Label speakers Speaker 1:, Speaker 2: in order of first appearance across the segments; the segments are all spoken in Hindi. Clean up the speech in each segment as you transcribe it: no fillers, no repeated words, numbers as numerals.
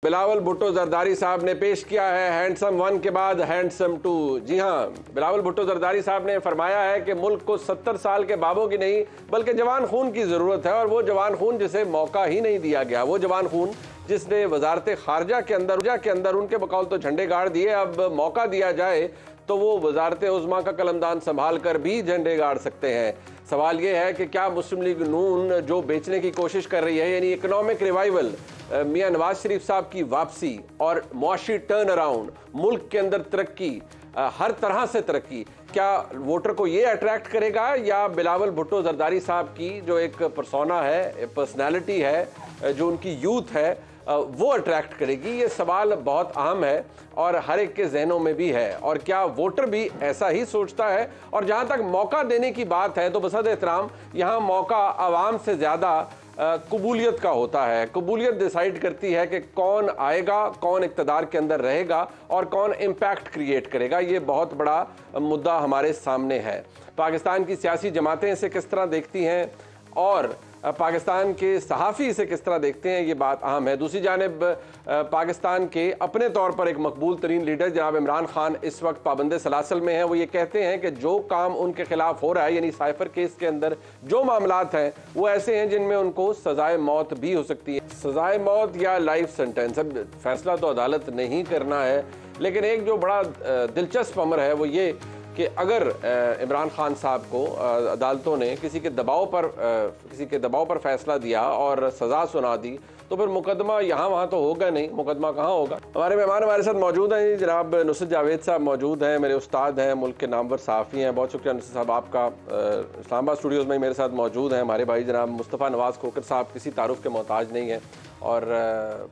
Speaker 1: बिलावल भुट्टो जरदारी साहब ने पेश किया है हैंडसम 1 के बाद हैंडसम 2। जी हाँ, बिलावल भुट्टो जरदारी साहब ने फरमाया है कि मुल्क को 70 साल के बाबों की नहीं बल्कि जवान खून की ज़रूरत है, और वो जवान खून जिसे मौका ही नहीं दिया गया, वो जवान खून जिसने वजारत खारजा के अंदर उनके बकौल तो झंडे गाड़ दिए, अब मौका दिया जाए तो वो वजारत उज़्मा का कलमदान संभाल कर भी झंडे गाड़ सकते हैं। सवाल ये है कि क्या मुस्लिम लीग नून जो बेचने की कोशिश कर रही है, यानी इकोनॉमिक रिवाइवल, मियां नवाज शरीफ साहब की वापसी और मुआशी टर्न अराउंड, मुल्क के अंदर तरक्की, हर तरह से तरक्की, क्या वोटर को ये अट्रैक्ट करेगा, या बिलावल भुट्टो जरदारी साहब की जो एक पर्सोना है, पर्सनैलिटी है, जो उनकी यूथ है, वो अट्रैक्ट करेगी? ये सवाल बहुत अहम है और हर एक के जहनों में भी है। और क्या वोटर भी ऐसा ही सोचता है? और जहां तक मौका देने की बात है तो बसद एहतराम यहाँ मौका आवाम से ज़्यादा कबूलियत का होता है। कबूलियत डिसाइड करती है कि कौन आएगा, कौन इक़्तिदार के अंदर रहेगा और कौन इम्पैक्ट क्रिएट करेगा। ये बहुत बड़ा मुद्दा हमारे सामने है। पाकिस्तान की सियासी जमातें इसे किस तरह देखती हैं और पाकिस्तान के सहाफ़ी इसे किस तरह देखते हैं, ये बात अहम है। दूसरी जानिब पाकिस्तान के अपने तौर पर एक मकबूल तरीन लीडर जनाब इमरान खान इस वक्त पाबंद सलासल में हैं। वो ये कहते हैं कि जो काम उनके खिलाफ हो रहा है, यानी साइफर केस के अंदर जो मामलात हैं, वो ऐसे हैं जिनमें उनको सजाए मौत भी हो सकती है। सजाए मौत या लाइफ सेंटेंस, अब फैसला तो अदालत ने ही करना है, लेकिन एक जो बड़ा दिलचस्प अमर है वो ये कि अगर इमरान खान साहब को अदालतों ने किसी के दबाव पर फैसला दिया और सज़ा सुना दी, तो फिर मुकदमा यहाँ वहाँ तो होगा नहीं। मुकदमा कहाँ होगा? हमारे मेहमान हमारे साथ मौजूद हैं, जनाब नुसरत जावेद साहब मौजूद हैं, मेरे उस्ताद हैं, मुल्क के नामवर सहाफ़ी हैं। बहुत शुक्रिया नुसरत साहब आपका। इस्लामाबाद स्टूडियोज़ में मेरे साथ मौजूद हैं हमारे भाई जनाब मुस्तफ़ा नवाज़ खोकर साहब, किसी तारुफ के मोहताज नहीं है और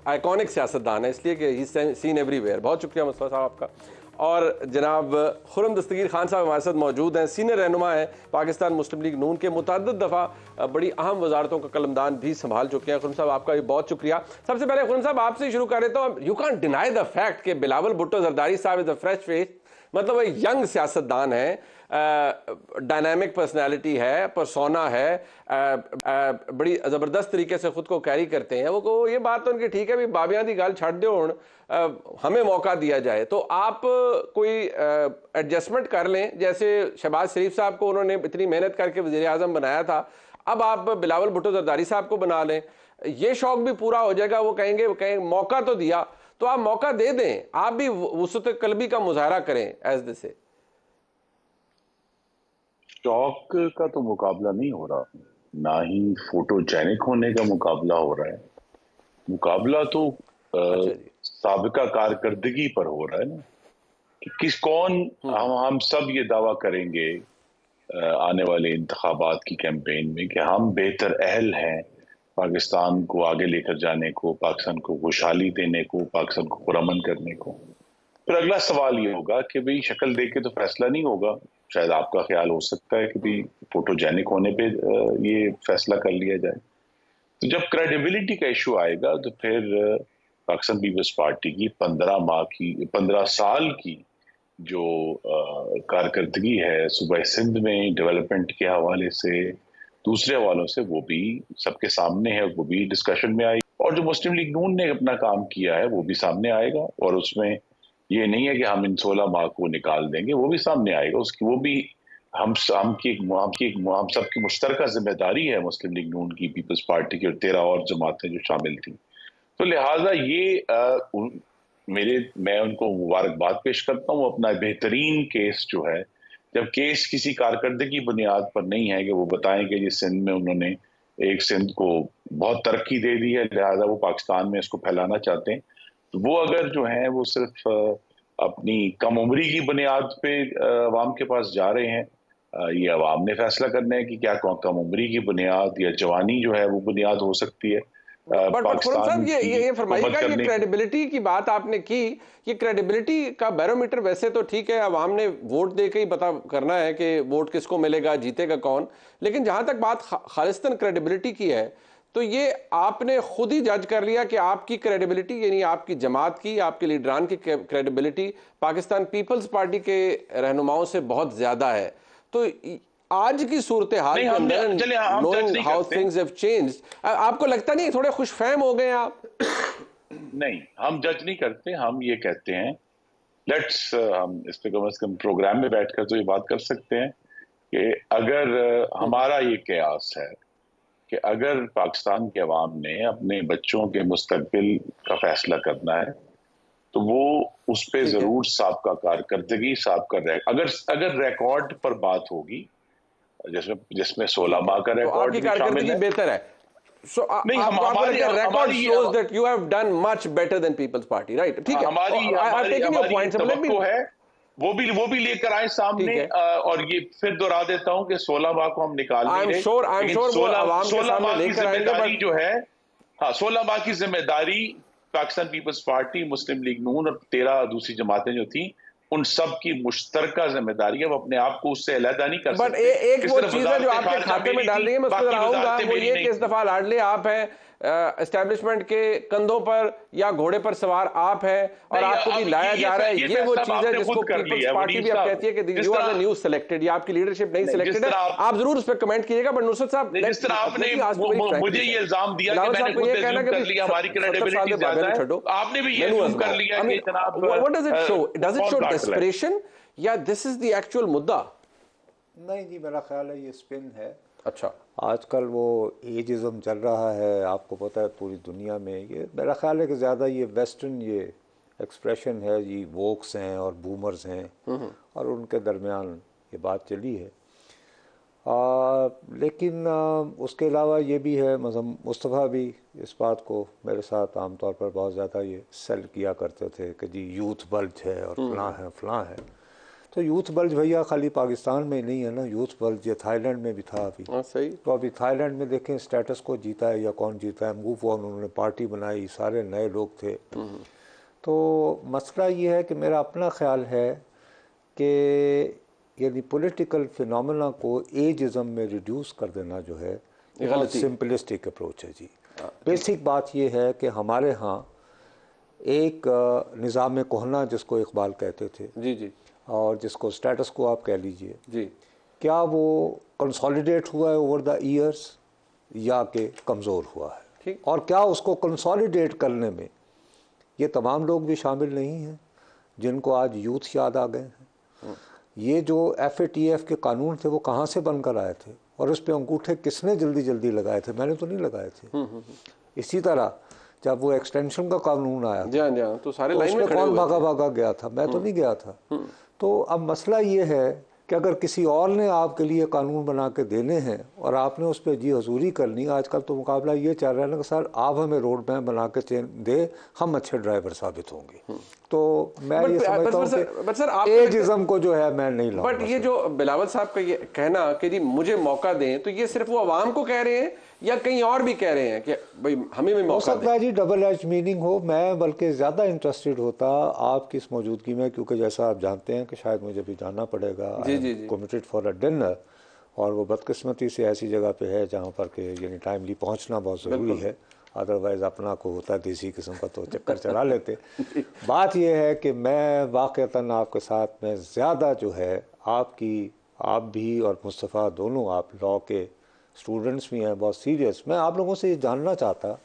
Speaker 1: आइकॉनिक सियासतदान है, इसलिए कि ही सीन एवरीवेयर। बहुत शुक्रिया मुस्तफ़ा साहब आपका। और जनाब खुर्रम दस्तगीर खान साहब हमारे साथ मौजूद हैं, सीनियर रहनुमा हैं पाकिस्तान मुस्लिम लीग नून के, मुतअद्दिद दफ़ा बड़ी अहम वजारतों का कलमदान भी संभाल चुके हैं। खुर्रम साहब आपका भी बहुत शुक्रिया। सबसे पहले खुर्रम साहब आपसे शुरू कर रहे तो you can't deny the fact कि बिलावल भुट्टो जरदारी साहब इज़ अ फ्रेश फेस, मतलब एक यंग सियासतदान है, डायनामिक पर्सनैलिटी है, परसोना है, बड़ी ज़बरदस्त तरीके से ख़ुद को कैरी करते हैं। वो ये बात तो उनकी ठीक है, भी बाबियां दी गल छड़ दो, हमें मौका दिया जाए तो आप कोई एडजस्टमेंट कर लें। जैसे शहबाज शरीफ साहब को उन्होंने इतनी मेहनत करके वज़ीर आज़म बनाया था, अब आप बिलावल भुट्टो जरदारी साहब को बना लें, ये शौक भी पूरा हो जाएगा। वो कहेंगे मौका तो दिया, तो आप मौका दे दें, आप भी वुसअत क़ल्बी का मुज़ाहरा करें एज दे से।
Speaker 2: शौक का तो मुकाबला नहीं हो रहा, ना ही फोटोजेनिक होने का मुकाबला हो रहा है। मुकाबला तो साबिका कारकर्दगी पर हो रहा है ना, कि हम सब ये दावा करेंगे आने वाले इंतखाबात की कैंपेन में कि हम बेहतर अहल हैं पाकिस्तान को आगे लेकर जाने को, पाकिस्तान को खुशहाली देने को, पाकिस्तान को पुरअमन करने को। फिर अगला सवाल ये होगा कि भाई शक्ल देख के तो फैसला नहीं होगा। शायद आपका ख्याल हो सकता है कि भाई फोटोजेनिक होने पे ये फैसला कर लिया जाए। तो जब क्रेडिबिलिटी का इशू आएगा तो फिर पाकिस्तान पीपल्स पार्टी की 15 साल की जो कारकर्दगी है सूबा सिंध में डेवलपमेंट के हवाले से, दूसरे हवालों से, वो भी सबके सामने है, वो भी डिस्कशन में आई। और जो मुस्लिम लीग नून ने अपना काम किया है वो भी सामने आएगा, और उसमें ये नहीं है कि हम इन 16 माह को निकाल देंगे, वो भी सामने आएगा। उसकी वो भी हम सबकी मुश्तरका जिम्मेदारी है, मुस्लिम लीग नून की, पीपल्स पार्टी की और 13 और जमातें जो शामिल थी। तो लिहाजा ये मैं उनको मुबारकबाद पेश करता हूँ। अपना बेहतरीन केस जो है, जब केस किसी कारकर्दगी की बुनियाद पर नहीं है कि वो बताएं कि जिस सिंध में उन्होंने एक सिंध को बहुत तरक्की दे दी है, लिहाजा वो पाकिस्तान में इसको फैलाना चाहते हैं, तो वो अगर जो है वो सिर्फ अपनी कम उम्री की बुनियाद पे अवाम के पास जा रहे हैं, ये अवाम ने फैसला करना है कि क्या कम उम्री की बुनियाद या जवानी जो है वो बुनियाद हो सकती है।
Speaker 1: बट साहब ये फरमाइएगा, ये क्रेडिबिलिटी की बात आपने की, ये क्रेडिबिलिटी का बैरोमीटर वैसे तो ठीक है, अवाम ने वोट दे के ही पता करना है कि वोट किसको मिलेगा, जीतेगा कौन, लेकिन जहां तक बात खालिस्तान क्रेडिबिलिटी की है तो ये आपने खुद ही जज कर लिया कि आपकी क्रेडिबिलिटी, यानी आपकी जमात की, आपके लीडरान की क्रेडिबिलिटी पाकिस्तान पीपल्स पार्टी के रहनुमाओं से बहुत ज्यादा है। तो आज की सूरत हाल के अंदर, knowing how things have changed, आपको लगता नहीं थोड़े खुशफहम हो गए आप?
Speaker 2: नहीं, हम जज नहीं करते, हम ये कहते हैं लेट्स हम इस पे कम से कम प्रोग्राम में बैठकर तो ये बात कर सकते हैं कि अगर हमारा ये कयास है कि अगर पाकिस्तान के अवाम ने अपने बच्चों के मुस्तकबिल का फैसला करना है तो वो उस पे
Speaker 1: ठीक है।
Speaker 2: जरूर साबका कारकर्दगी, अगर अगर रिकॉर्ड पर बात होगी जिसमें जिसमें 16 माह का
Speaker 1: तो
Speaker 2: रिकॉर्ड
Speaker 1: आपकी
Speaker 2: भी शामिल
Speaker 1: कारकर्दगी
Speaker 2: है।
Speaker 1: बेहतर है।
Speaker 2: नहीं,
Speaker 1: आपको लगता है रिकॉर्ड
Speaker 2: हमारी
Speaker 1: shows that you have done much better than People's Party, right? ठीक है,
Speaker 2: हमारी
Speaker 1: आई हैव
Speaker 2: हमारी
Speaker 1: टेकन योर
Speaker 2: हमारी
Speaker 1: पॉइंट्स, लेट मी।
Speaker 2: तवक्को है वो भी लेकर आए
Speaker 1: ठीक
Speaker 2: सामने।
Speaker 1: है,
Speaker 2: और ये फिर दोहरा देता हूं कि 16 माह को हम निकाल नहीं रहे,
Speaker 1: आई एम
Speaker 2: लेकिन
Speaker 1: श्योर वो अवाम के
Speaker 2: 16
Speaker 1: सामने
Speaker 2: माह की
Speaker 1: लेकर आएंगे,
Speaker 2: जिम्मेदारी
Speaker 1: बट
Speaker 2: जो है, हाँ 16 माह की जिम्मेदारी पाकिस्तान पीपल्स पार्टी, मुस्लिम लीग नून और 13 दूसरी जमातें जो थी उन सब की मुश्तरका जिम्मेदारी है। वो अपने आप को उससे अलहदा नहीं कर सकते
Speaker 1: एक
Speaker 2: कि
Speaker 1: वो
Speaker 2: सिर्फ
Speaker 1: चीज है जो
Speaker 2: वजारत
Speaker 1: आपके
Speaker 2: खारजा
Speaker 1: खाते में
Speaker 2: मेरी
Speaker 1: डाल
Speaker 2: थी,
Speaker 1: रही है, मैं उस पर
Speaker 2: बाकी
Speaker 1: आऊंगा।
Speaker 2: वजारतें
Speaker 1: वो
Speaker 2: मेरी
Speaker 1: ये
Speaker 2: नहीं
Speaker 1: कि इस
Speaker 2: थी।
Speaker 1: दफा लाडले आप हैं, एस्टेब्लिशमेंट के कंधों पर या घोड़े पर सवार आप हैं, और
Speaker 2: नहीं,
Speaker 1: आपको भी
Speaker 2: अब
Speaker 1: लाया जा रहा है।
Speaker 2: ये
Speaker 1: ये वो
Speaker 2: फैसला
Speaker 1: चीज है
Speaker 2: आपने
Speaker 1: जिसको
Speaker 2: खुद कर
Speaker 1: पीपल्स
Speaker 2: लिया है
Speaker 1: पार्टी
Speaker 2: वनीर
Speaker 1: भी अब
Speaker 2: साहब।
Speaker 1: कहती है कि
Speaker 2: जिस
Speaker 1: यू आर द
Speaker 2: तरह
Speaker 1: न्यू सेलेक्टेड, ये आपकी लीडरशिप नहीं
Speaker 2: नहीं, जिस
Speaker 1: सिलेक्टेड है।
Speaker 2: तरह
Speaker 1: आप जरूर उस पर कमेंट कीजिएगा, बट नुसरत साहब,
Speaker 2: जिस तरह आपने मुझे ये इल्जाम दिया कि मैंने खुद एज्यूम कर लिया हमारी
Speaker 1: 70 साल
Speaker 2: क्रेडिबिलिटी
Speaker 1: के बाबे
Speaker 2: ज्यादा
Speaker 1: में
Speaker 2: है,
Speaker 1: छोड़ो,
Speaker 2: तो आपने भी ये
Speaker 1: मैनू
Speaker 2: एज्यूम कर
Speaker 1: आजमाओ।
Speaker 2: लिया
Speaker 1: आई
Speaker 2: कि
Speaker 1: मीन,
Speaker 2: जनाब
Speaker 1: what does it show? Does it
Speaker 2: कौन
Speaker 1: शो
Speaker 2: काटल है?
Speaker 1: डेस्परेशन या दिस इज द एक्चुअल मुद्दा?
Speaker 3: नहीं जी, मेरा ख्याल है ये स्पिन है।
Speaker 1: अच्छा,
Speaker 3: आजकल वो एजिज़म चल रहा है, आपको पता है पूरी दुनिया में। ये मेरा ख्याल है कि ज़्यादा ये वेस्टर्न ये एक्सप्रेशन है, ये वोक्स हैं और बूमर्स हैं और उनके दरमियान ये बात चली है। लेकिन उसके अलावा ये भी है, मतलब मुस्तफ़ा भी इस बात को मेरे साथ आमतौर पर बहुत ज़्यादा ये सेल किया करते थे कि जी यूथ बल्ज है और फलां है। तो यूथ बल्ज भैया खाली पाकिस्तान में नहीं है ना, यूथ बल्ज ये थाईलैंड में भी था अभी।
Speaker 1: सही।
Speaker 3: तो अभी थाईलैंड में देखें स्टेटस को जीता है या कौन जीता है, मूव ऑन, उन्होंने पार्टी बनाई, सारे नए लोग थे। तो मसला ये है कि मेरा अपना ख्याल है कि यानी पॉलिटिकल फिनोमेना को एजिज़म में रिड्यूस कर देना जो है बहुत सिंपलिस्टिक अप्रोच है जी। बेसिक बात ये है कि हमारे यहाँ एक निज़ाम कोहना जिसको इकबाल कहते थे
Speaker 1: जी,
Speaker 3: और जिसको स्टेटस को आप कह लीजिए
Speaker 1: जी,
Speaker 3: क्या वो कंसोलिडेट हुआ है ओवर द ईयर्स या कि कमज़ोर हुआ है?
Speaker 1: ठीक।
Speaker 3: और क्या उसको कंसोलिडेट करने में ये तमाम लोग भी शामिल नहीं हैं जिनको आज यूथ याद आ गए हैं? ये जो FATF के कानून थे वो कहाँ से बनकर आए थे और उस पर अंगूठे किसने जल्दी जल्दी लगाए थे? मैंने तो नहीं लगाए थे। इसी तरह जब वो एक्सटेंशन का कानून आया
Speaker 1: तो सारे लाइन में
Speaker 3: खड़े कौन भागा गया था? मैं तो नहीं गया था। तो अब मसला ये है कि अगर किसी और ने आपके लिए कानून बना के देने हैं और आपने उस पर जी हजूरी करनी, आजकल तो मुकाबला ये चल रहा है ना कि सर आप हमें रोड मैप बना के दे, हम अच्छे ड्राइवर साबित होंगे। तो मैं ये समझता हूँ कि एजिज़म को जो है मैं नहीं लाऊंगा।
Speaker 1: बट ये जो बिलावल साहब का ये कहना कि जी मुझे मौका दें, तो ये सिर्फ वो आवाम को कह रहे हैं या कहीं और भी कह रहे हैं कि भाई हमें भी मौका
Speaker 3: हो सकता है जी डबल एज मीनिंग हो। मैं बल्कि ज़्यादा इंटरेस्टेड होता आपकी इस मौजूदगी में, क्योंकि जैसा आप जानते हैं कि शायद मुझे भी जाना पड़ेगा, कमिटेड फॉर अ डिनर, और वो बदकिस्मती से ऐसी जगह पे है जहाँ पर कि यानी टाइमली पहुँचना बहुत ज़रूरी है। अदरवाइज़ अपना को होता देसी किस्म का तो चक्कर चला लेते। बात यह है कि मैं वाक़तन आपके साथ में ज़्यादा जो है आप भी और मुस्तफ़ा दोनों, आप लॉ के स्टूडेंट्स भी हैं, बहुत सीरियस। मैं आप लोगों से ये जानना चाहता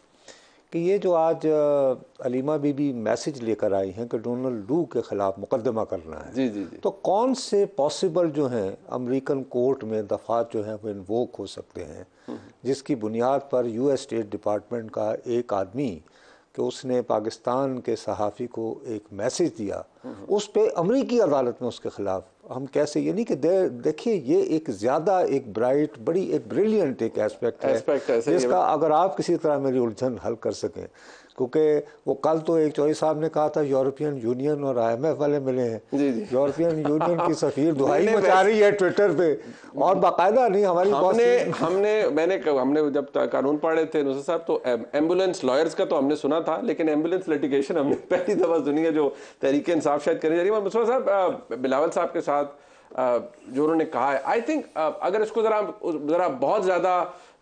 Speaker 3: कि ये जो आज अलीमा बीबी मैसेज लेकर आई हैं कि डोनाल्ड लू के ख़िलाफ़ मुकदमा करना है,
Speaker 1: जी,
Speaker 3: तो कौन से पॉसिबल जो हैं अमेरिकन कोर्ट में दफ़ात जो हैं वो इन्वोक हो सकते हैं जिसकी बुनियाद पर US स्टेट डिपार्टमेंट का एक आदमी कि उसने पाकिस्तान के सहाफ़ी को एक मैसेज दिया, उस पर अमरीकी अदालत में उसके ख़िलाफ़ हम कैसे, ये नहीं कि देखिए ये एक ज़्यादा एक ब्राइट, बड़ी एक ब्रिलियंट एक एस्पेक्ट है जिसका अगर आप किसी तरह मेरी उलझन हल कर सकें, क्योंकि वो कल तो एक चौधरी साहब ने कहा था यूरोपियन यूनियन और IMF वाले मिले हैं। यूरोपियन यूनियन की सफीर दुहाई मचा रही है ट्विटर पे, और बाकायदा नहीं हमारी
Speaker 1: हमने जब कानून पढ़े थे नुसरत साहब, तो एम्बुलेंस लॉयर्स का तो हमने सुना था, लेकिन एम्बुलेंस लिटिगेशन हमने पहली दफा सुनी है जो तहरीक इंसाफ शायद करनी जा रही है। मुस्तफा साहब, बिलावल साहब के साथ जो उन्होंने कहा है, आई थिंक अगर इसको जरा बहुत ज़्यादा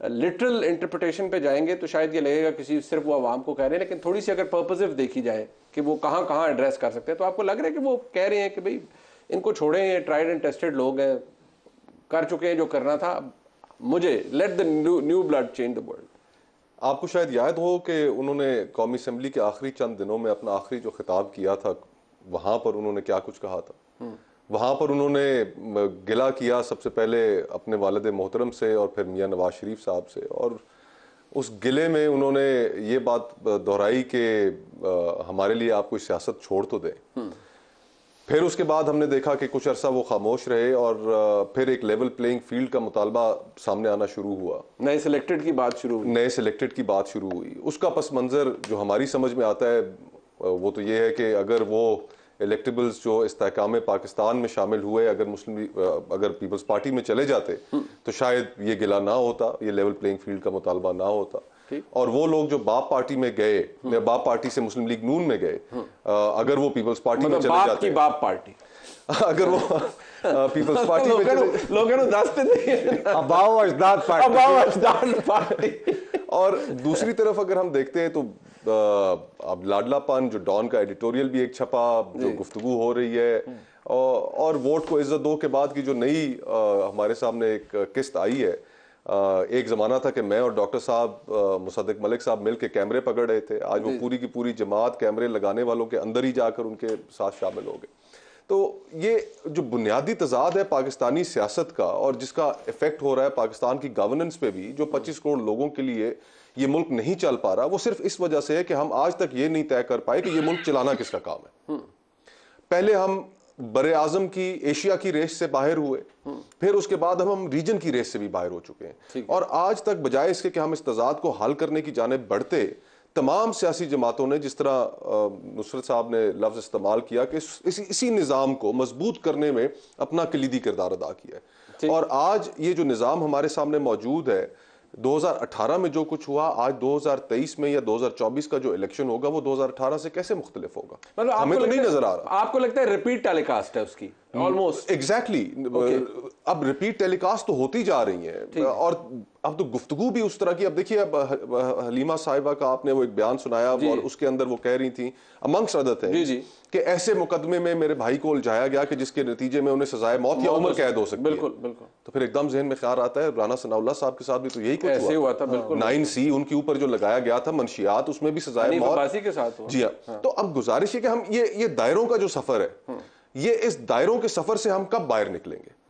Speaker 1: लिटरल इंटरप्रिटेशन पे जाएंगे तो शायद ये लगेगा किसी सिर्फ वो आवाम को कह रहे हैं, लेकिन थोड़ी सी अगर पर्पसिव देखी जाए कि वो कहाँ कहाँ एड्रेस कर सकते हैं, तो आपको लग रहा है कि वो कह रहे हैं कि भाई इनको छोड़ें, ये ट्राइड एंड टेस्टेड लोग हैं, कर चुके हैं जो करना था, मुझे let the new blood change the world.
Speaker 4: आपको शायद याद हो कि उन्होंने कौमी असम्बली के आखिरी चंद दिनों में अपना आखिरी जो खिताब किया था, वहाँ पर उन्होंने क्या कुछ कहा था। वहाँ पर उन्होंने गिला किया सबसे पहले अपने वालिद मोहतरम से और फिर मियाँ नवाज शरीफ साहब से, और उस गिले में उन्होंने ये बात दोहराई कि हमारे लिए आप कोई सियासत छोड़ तो दें। फिर उसके बाद हमने देखा कि कुछ अरसा वो खामोश रहे और फिर एक लेवल प्लेइंग फील्ड का मुतालबा सामने आना शुरू हुआ।
Speaker 1: नए सिलेक्टेड की बात शुरू हुई। उसका पस मंज़र जो हमारी समझ में आता है वो तो ये है कि अगर वो इलेक्टेबल्स जो इस्तेहकाम पाकिस्तान में शामिल हुए अगर पीपल्स पार्टी में चले जाते तो शायद ये गिला ना होता, ये लेवल प्लेइंग फील्ड का मुतालबा ना होता। और वो लोग जो बाप पार्टी में गए, बाप पार्टी से मुस्लिम लीग नून में गए, अगर वो पीपल्स पार्टी में चले जाते, बाप पार्टी
Speaker 4: अगर वो पीपल्स पार्टी में
Speaker 1: लोगों दसते
Speaker 4: पार्टी। और दूसरी तरफ अगर हम देखते हैं तो अब लाडलापन जो डॉन का एडिटोरियल भी एक छपा, जो गुफ्तगू हो रही है, और वोट को इज्जत दो के बाद की जो नई हमारे सामने एक किस्त आई है। एक ज़माना था कि मैं और डॉक्टर साहब मुसद्दिक मलिक साहब मिल के कैमरे पकड़ रहे थे, आज वो पूरी की पूरी जमात कैमरे लगाने वालों के अंदर ही जाकर उनके साथ शामिल हो गए। तो ये जो बुनियादी तजाद है पाकिस्तानी सियासत का और जिसका इफेक्ट हो रहा है पाकिस्तान की गवर्नेंस पे भी, जो 25 करोड़ लोगों के लिए ये मुल्क नहीं चल पा रहा, वो सिर्फ इस वजह से है कि हम आज तक ये नहीं तय कर पाए कि ये मुल्क चलाना किसका काम है। पहले हम बरे आजम की एशिया की रेस से बाहर हुए, फिर उसके बाद हम रीजन की रेस से भी बाहर हो चुके हैं, और आज तक बजाय इसके कि हम इस तजाद को हल करने की जानिब बढ़ते, तमाम सियासी जमातों ने, जिस तरह नुसरत साहब ने लफ्ज़ इस्तेमाल किया, कि इसी निज़ाम को मजबूत करने में अपना कलीदी किरदार अदा किया है। और आज ये जो निज़ाम हमारे सामने मौजूद है, 2018 में जो कुछ हुआ, आज 2023 में या 2024 का जो इलेक्शन होगा वो 2018 से कैसे मुख्तलिफ होगा,
Speaker 1: मतलब
Speaker 4: हमें तो नहीं नजर आ रहा।
Speaker 1: आपको लगता है रिपीट टेलीकास्ट है उसकी? Almost
Speaker 4: exactly. अब रिपीट टेलीकास्ट तो होती जा रही है, और अब तो गुफ्तगू भी उस तरह की। अब देखिए, अब हलीमा साहिबा का आपने वो एक बयान सुनाया और उसके अंदर वो कह रही थी अमंग्स अदर थिंग्स कि ऐसे मुकदमे में मेरे भाई को उलझाया गया कि जिसके नतीजे में उन्हें सजाए मौत या उम्र कैद हो सकती है।
Speaker 1: बिल्कुल बिल्कुल।
Speaker 4: तो फिर एकदम जहन में ख्याल आता है राना सनाउल्लाह साहब के साथ भी तो यही कुछ
Speaker 1: हुआ था। बिल्कुल
Speaker 4: 9C उनके ऊपर जो लगाया गया था मंशियात, उसमें भी सजाए मौत
Speaker 1: के साथ हुआ।
Speaker 4: जी हाँ। तो अब गुजारिश है कि हम ये दायरों का जो सफर है, ये इस दायरों के सफर से हम कब बाहर निकलेंगे।